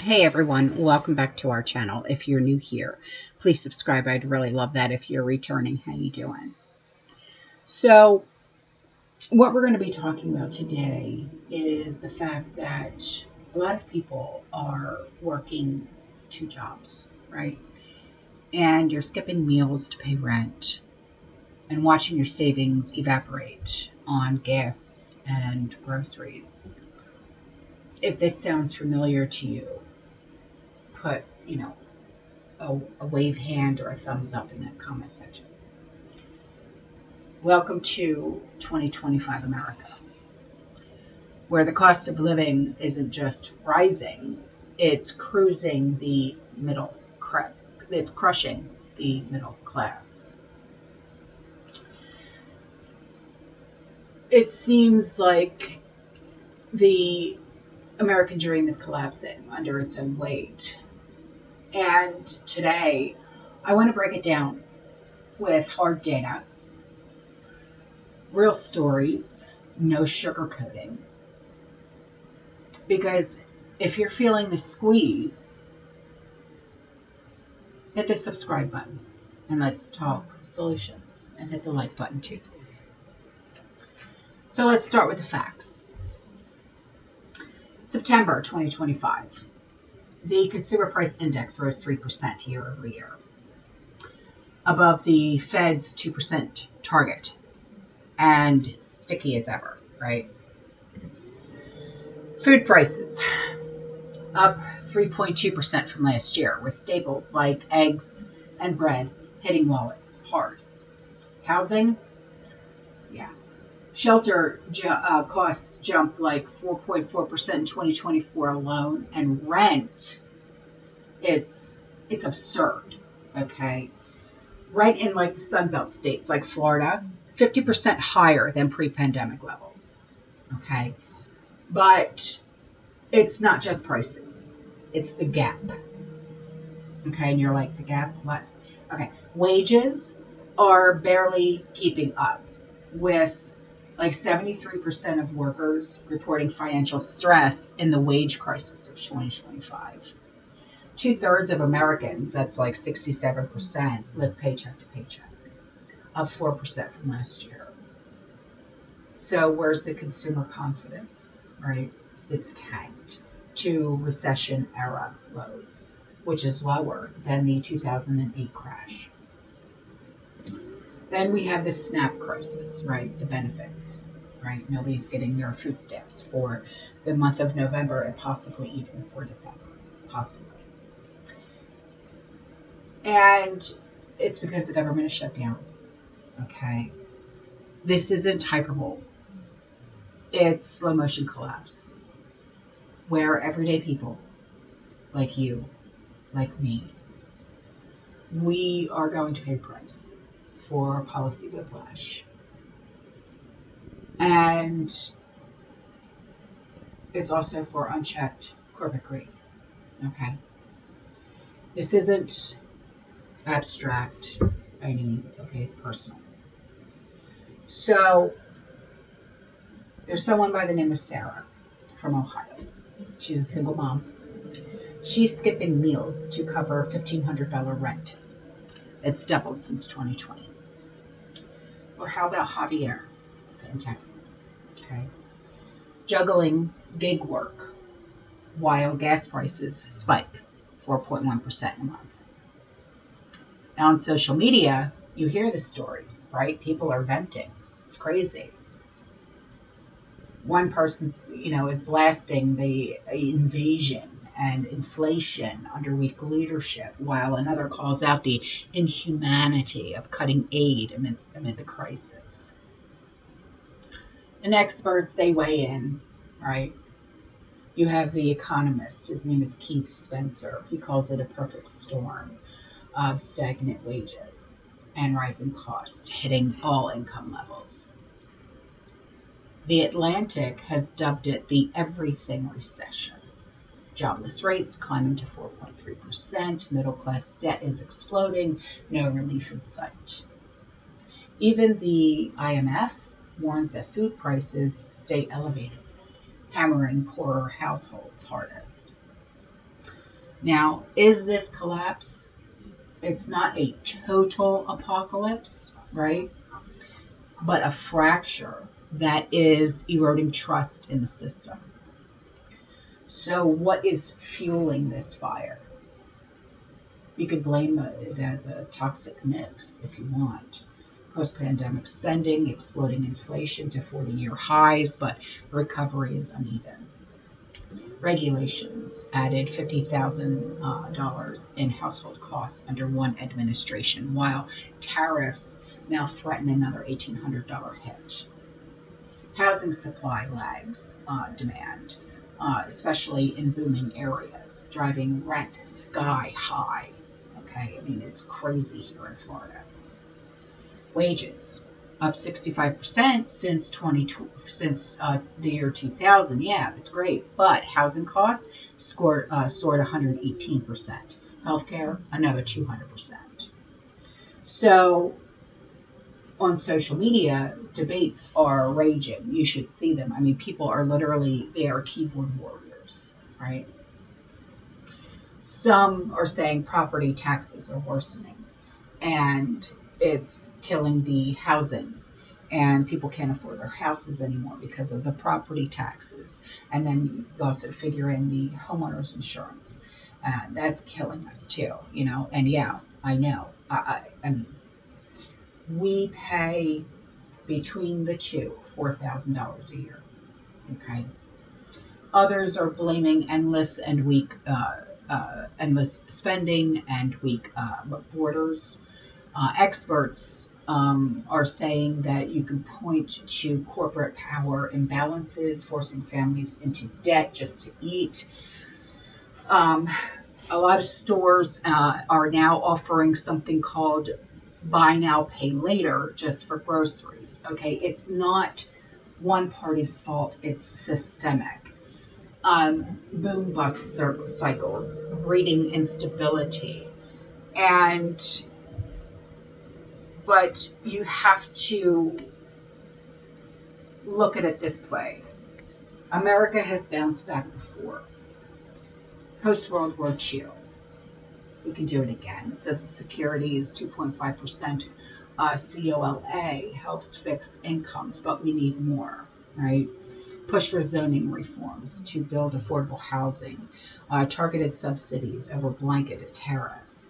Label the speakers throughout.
Speaker 1: Hey everyone, welcome back to our channel. If you're new here, please subscribe. I'd really love that. If you're returning, how you doing? So what we're going to be talking about today is the fact that a lot of people are working two jobs, right? And you're skipping meals to pay rent and watching your savings evaporate on gas and groceries. If this sounds familiar to you, put, a wave hand or a thumbs up in that comment section. Welcome to 2025 America, where the cost of living isn't just rising, it's cruising the it's crushing the middle class. It seems like the American dream is collapsing under its own weight. And today, I want to break it down with hard data, real stories, no sugarcoating. Because if you're feeling the squeeze, hit the subscribe button and let's talk solutions. And hit the like button too, please. So let's start with the facts. September 2025, the consumer price index rose 3% year over year, above the Fed's 2% target, and sticky as ever, right? Food prices up 3.2% from last year, with staples like eggs and bread hitting wallets hard. Housing, yeah. Shelter costs jumped like 4.4% in 2024 alone, and rent, it's absurd. Okay, right in like the Sunbelt states like Florida, 50% higher than pre-pandemic levels. Okay, but it's not just prices; it's the gap. Okay, and you're like, the gap? What? Okay, wages are barely keeping up, with like 73% of workers reporting financial stress in the wage crisis of 2025. Two-thirds of Americans, that's like 67%, live paycheck to paycheck, up 4% from last year. So where's the consumer confidence, right? It's tanked to recession era lows, which is lower than the 2008 crash. Then we have the SNAP crisis, right? The benefits, right? Nobody's getting their food stamps for the month of November and possibly even for December, possibly. And it's because the government is shut down, okay? This isn't hyperbole. It's slow motion collapse, where everyday people like you, like me, we are going to pay the price for policy whiplash. And it's also for unchecked corporate greed. Okay. This isn't abstract by any means. Okay. It's personal. So there's someone by the name of Sarah from Ohio. She's a single mom. She's skipping meals to cover $1,500 rent. It's doubled since 2020. Or how about Javier in Texas? Okay. Juggling gig work while gas prices spike 4.1% a month. Now on social media, you hear the stories, right? People are venting. It's crazy. One person, is blasting the invasion and inflation under weak leadership, while another calls out the inhumanity of cutting aid amid the crisis. And experts, they weigh in, right? You have the economist, his name is Keith Spencer. He calls it a perfect storm of stagnant wages and rising costs hitting all income levels. The Atlantic has dubbed it the everything recession. Jobless rates climbing to 4.3%, middle class debt is exploding, no relief in sight. Even the IMF warns that food prices stay elevated, hammering poorer households hardest. Now, is this collapse? It's not a total apocalypse, right? But a fracture that is eroding trust in the system. So, what is fueling this fire? You could blame it as a toxic mix if you want. Post-pandemic spending, exploding inflation to 40-year highs, but recovery is uneven. Regulations added $50,000 in household costs under one administration, while tariffs now threaten another $1,800 hit. Housing supply lags demand, especially in booming areas, driving rent sky high. Okay, I mean, it's crazy here in Florida. Wages up 65% since the year 2000. Yeah, that's great. But housing costs soared 118%. Healthcare another 200%. So on social media, debates are raging. You should see them. I mean, people are literally, they are keyboard warriors, right? Some are saying property taxes are worsening and it's killing the housing, and people can't afford their houses anymore because of the property taxes. And then you also figure in the homeowners insurance. That's killing us too, you know. And yeah, I know. I mean, we pay between the two $4,000 a year. Okay. Others are blaming endless spending and weak borders. Experts are saying that you can point to corporate power imbalances, forcing families into debt just to eat. Um, a lot of stores are now offering something called buy now, pay later just for groceries. Okay, it's not one party's fault, it's systemic. Boom bust cycles, breeding instability. And but you have to look at it this way. America has bounced back before. Post World War II, we can do it again. Social Security is 2.5%. COLA helps fix incomes, but we need more, right? Push for zoning reforms to build affordable housing, targeted subsidies over blanket tariffs,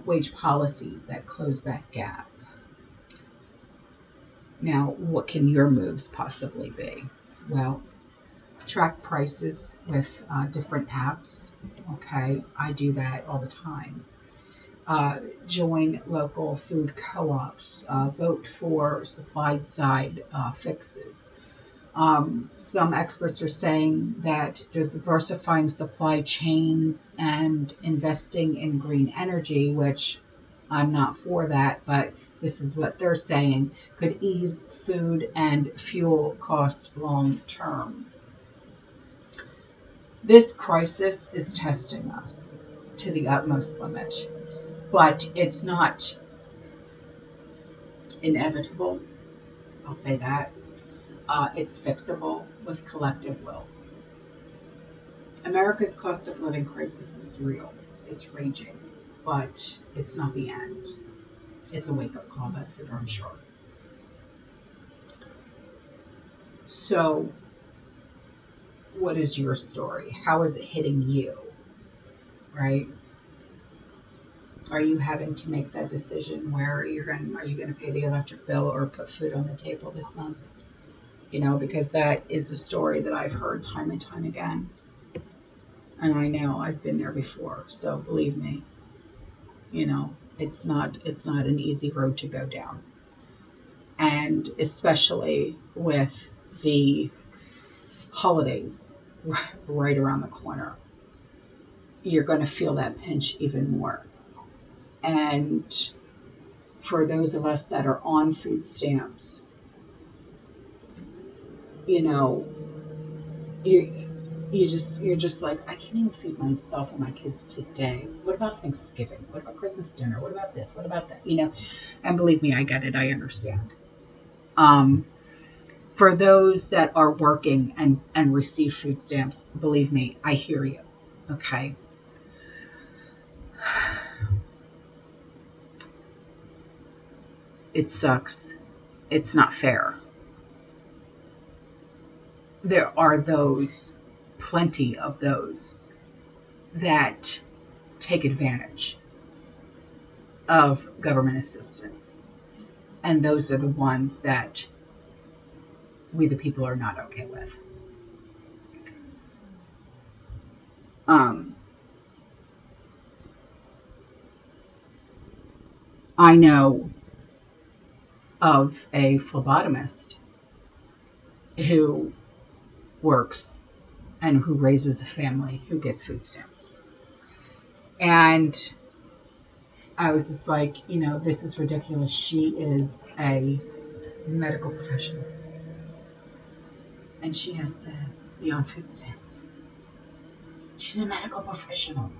Speaker 1: wage policies that close that gap. Now, what can your moves possibly be? Well, track prices with different apps. Okay, I do that all the time. Join local food co-ops. Vote for supply side fixes. Some experts are saying that diversifying supply chains and investing in green energy, which I'm not for that, but this is what they're saying, could ease food and fuel cost long term. This crisis is testing us to the utmost limit, but it's not inevitable. I'll say that. It's fixable with collective will. America's cost of living crisis is real. It's raging, but it's not the end. It's a wake-up call, that's for darn sure. So, what is your story? How is it hitting you? Right? Are you having to make that decision where are you going to pay the electric bill or put food on the table this month? You know, because that is a story that I've heard time and time again. And I know I've been there before. So believe me, you know, it's not an easy road to go down. And especially with the holidays right around the corner, you're going to feel that pinch even more. And for those of us that are on food stamps, you know, you're just like, I can't even feed myself and my kids today. What about Thanksgiving? What about Christmas dinner? What about this? What about that? You know, and believe me, I get it. I understand. For those that are working and receive food stamps, believe me, I hear you. Okay. It sucks. It's not fair. There are those, plenty of those, that take advantage of government assistance. And those are the ones that we, the people, are not okay with. I know of a phlebotomist who works and who raises a family who gets food stamps. And I was just like, this is ridiculous. She is a medical professional. And she has to be on food stamps. She's a medical professional.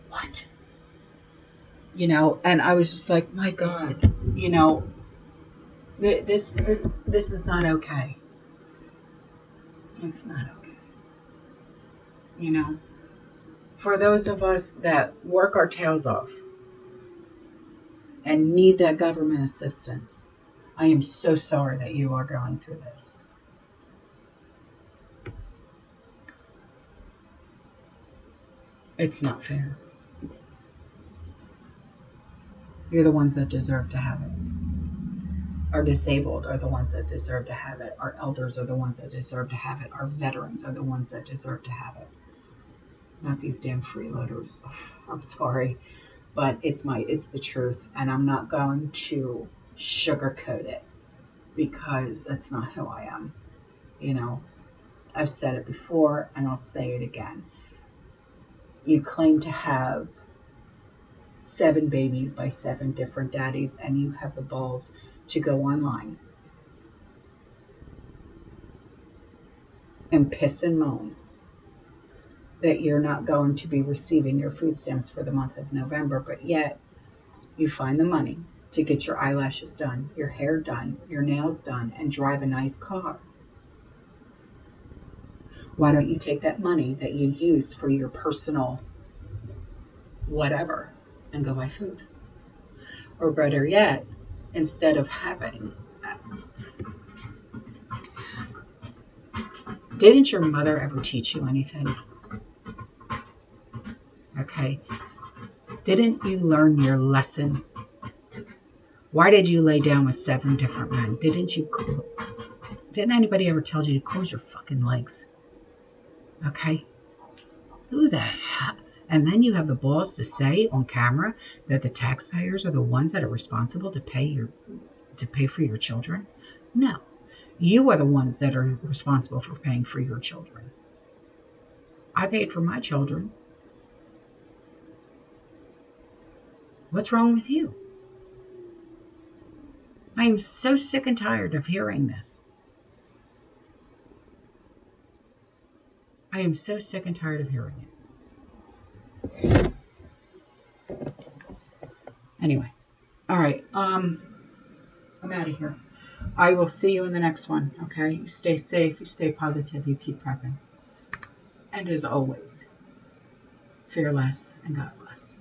Speaker 1: What? And I was just like, my God, this is not okay. It's not okay. For those of us that work our tails off and need that government assistance, I am so sorry that you are going through this. It's not fair. You're the ones that deserve to have it. Our disabled are the ones that deserve to have it. Our elders are the ones that deserve to have it. Our veterans are the ones that deserve to have it. Not these damn freeloaders. I'm sorry, but it's the truth, and I'm not going to sugarcoat it because that's not who I am. I've said it before, and I'll say it again. You claim to have 7 babies by 7 different daddies, and you have the balls to go online and piss and moan that you're not going to be receiving your food stamps for the month of November, but yet you find the money to get your eyelashes done, your hair done, your nails done, and drive a nice car. Why don't you take that money that you use for your personal whatever and go buy food? Or better yet, instead of having... Didn't your mother ever teach you anything? Okay. Didn't you learn your lesson? Why did you lay down with 7 different men? Didn't anybody ever tell you to close your fucking legs? Okay. Who the hell? And then you have the balls to say on camera that the taxpayers are the ones that are responsible to pay for your children? No. You are the ones that are responsible for paying for your children. I paid for my children. What's wrong with you? I am so sick and tired of hearing this. I am so sick and tired of hearing it. Anyway. All right. I'm out of here. I will see you in the next one. Okay. You stay safe. You stay positive. You keep prepping. And as always, fear less and God bless.